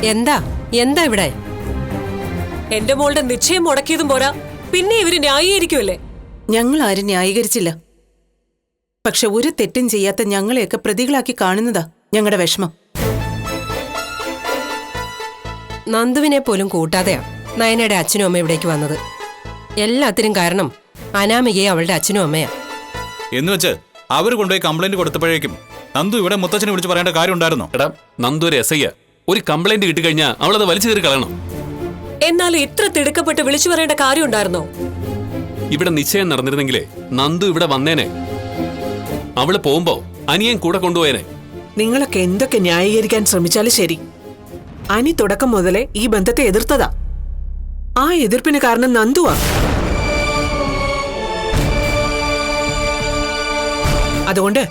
എന്താ എന്താ ഇവിടെ? എന്റെ മോളുടെ നിശ്ചയം മുടക്കിയതും പോരാ, പിന്നെ ഇവര് ന്യായീകരിക്കുമല്ലേ? ഞങ്ങൾ ആരും ന്യായീകരിച്ചില്ല. പക്ഷെ ഒരു തെറ്റും ചെയ്യാത്ത ഞങ്ങളെയൊക്കെ പ്രതികളാക്കി കാണുന്നതാ ഞങ്ങളുടെ വിഷമം. നന്ദുവിനെ പോലും കൂട്ടാതെയാ നയനയുടെ അച്ഛനും അമ്മ ഇവിടേക്ക് വന്നത്. എല്ലാത്തിനും കാരണം അനാമികയെ അവളുടെ അച്ഛനും അമ്മയാ. എന്നുവെച്ച് അവർ കൊണ്ടുപോയി കംപ്ലൈന്റ് കൊടുത്തപ്പോഴേക്കും നന്ദു ഇവിടെ മുത്തച്ഛനെ വിളിച്ച് പറയേണ്ട കാര്യം ഉണ്ടായിരുന്നോ? എടാ, നന്ദു ഒരു എസ് ഐ. ഒരു കംപ്ലൈന്റ് കിട്ടിക്കഴിഞ്ഞാൽ അവളത് വലിച്ചു കയറി കളയണം. എന്നാലും ഇത്ര തിടുക്കപ്പെട്ട് വിളിച്ചു പറയേണ്ട കാര്യം ഉണ്ടായിരുന്നോ? ഇവിടെ നിശ്ചയം നടന്നിരുന്നെങ്കിലേ നന്ദു ഇവിടെ വന്നേനെ. അവള് പോകുമ്പോ അനിയൻ കൂടെ കൊണ്ടുപോയേനെ. നിങ്ങളൊക്കെ എന്തൊക്കെ ന്യായീകരിക്കാൻ ശ്രമിച്ചാലും ശരി, അനി തുടക്കം മുതലേ ഈ ബന്ധത്തെ എതിർത്തതാ. ആ എതിർപ്പിന് കാരണം നന്ദുവാ. അതുകൊണ്ട്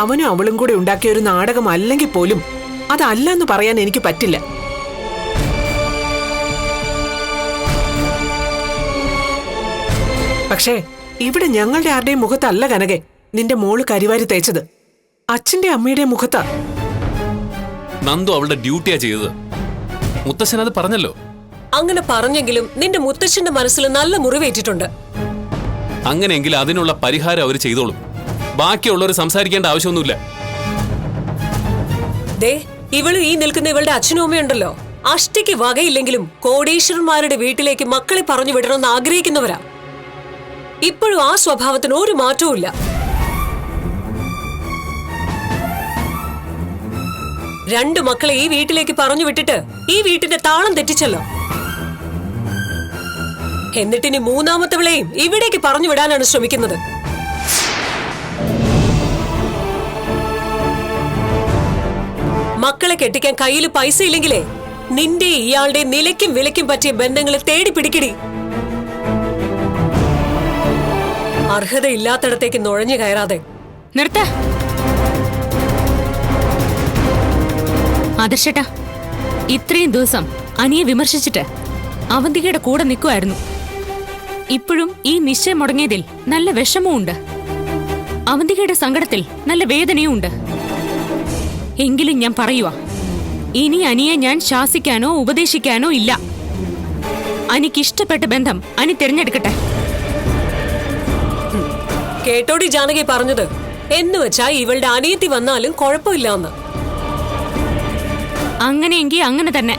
അവനും അവളും കൂടെ ഉണ്ടാക്കിയ ഒരു നാടകം അല്ലെങ്കിൽ പോലും അതല്ല എന്ന് പറയാൻ എനിക്ക് പറ്റില്ല. പക്ഷേ ഇവിടെ ഞങ്ങളുടെ ആരുടെയും മുഖത്തല്ല കനകെ നിന്റെ മോള് കരിവാരി തേച്ചത്, അച്ഛന്റെ അമ്മയുടെ മുഖത്താ. നന്ദു അവളുടെ ഡ്യൂട്ടിയാ ചെയ്തത്. മുത്തശ്ശൻ അത് പറഞ്ഞല്ലോ. അങ്ങനെ പറഞ്ഞെങ്കിലും നിന്റെ മുത്തശ്ശന്റെ മനസ്സിൽ നല്ല മുറിവേറ്റിട്ടുണ്ട്. അങ്ങനെയെങ്കിൽ അതിനുള്ള പരിഹാരം അവർ ചെയ്തോളും. ബാക്കിയുള്ളവർ സംസാരിക്കേണ്ട ആവശ്യമൊന്നുമില്ല. ദേ, ഇവള് ഈ നിൽക്കുന്ന ഇവളുടെ അച്ഛനും അമ്മയുണ്ടല്ലോ, അഷ്ടിക്ക് വകയില്ലെങ്കിലും കോടീശ്വരന്മാരുടെ വീട്ടിലേക്ക് മക്കളെ പറഞ്ഞു വിടണമെന്ന് ആഗ്രഹിക്കുന്നവരാ. ഇപ്പോഴും ആ സ്വഭാവത്തിന് ഒരു മാറ്റവും ഇല്ല. രണ്ടു മക്കളെ ഈ വീട്ടിലേക്ക് പറഞ്ഞു വിട്ടിട്ട് ഈ വീട്ടിന്റെ താളം തെറ്റിച്ചല്ലോ. എന്നിട്ടിനി മൂന്നാമത്തവളെയും ഇവിടേക്ക് പറഞ്ഞു വിടാനാണ് ശ്രമിക്കുന്നത്. മക്കളെ കെട്ടിക്കാൻ കയ്യിൽ പൈസ ഇല്ലെങ്കിലേ നിന്റെ ഇയാളുടെ നിലയ്ക്കും വിലയ്ക്കും പറ്റിയ ബന്ധങ്ങളെ തേടി പിടിക്കടി. അർഹതയില്ലാത്തിടത്തേക്ക് നുഴഞ്ഞു കയറാതെ. നിർത്ത ആദർശേട്ടാ, ഇത്രയും ദിവസം അനിയെ വിമർശിച്ചിട്ട് അവന്തികയുടെ കൂടെ നിൽക്കുമായിരുന്നു. ഇപ്പോഴും ഈ നിശ്ചയം മുടങ്ങിയതിൽ നല്ല വിഷമവുമുണ്ട്. അവന്തികയുടെ സങ്കടത്തിൽ നല്ല വേദനയും ഉണ്ട്. എങ്കിലും ഞാൻ പറയുക, ഇനി അനിയെ ഞാൻ ശാസിക്കാനോ ഉപദേശിക്കാനോ ഇല്ല. അനിക്കിഷ്ടപ്പെട്ട ബന്ധം അനി തിരഞ്ഞെടുക്കട്ടെ. കേട്ടോടി ജാനകി പറഞ്ഞത്? എന്നുവെച്ചാ ഇവളുടെ അനിയത്തി വന്നാലും കുഴപ്പമില്ല എന്ന്. അങ്ങനെയെങ്കിൽ അങ്ങനെ തന്നെ.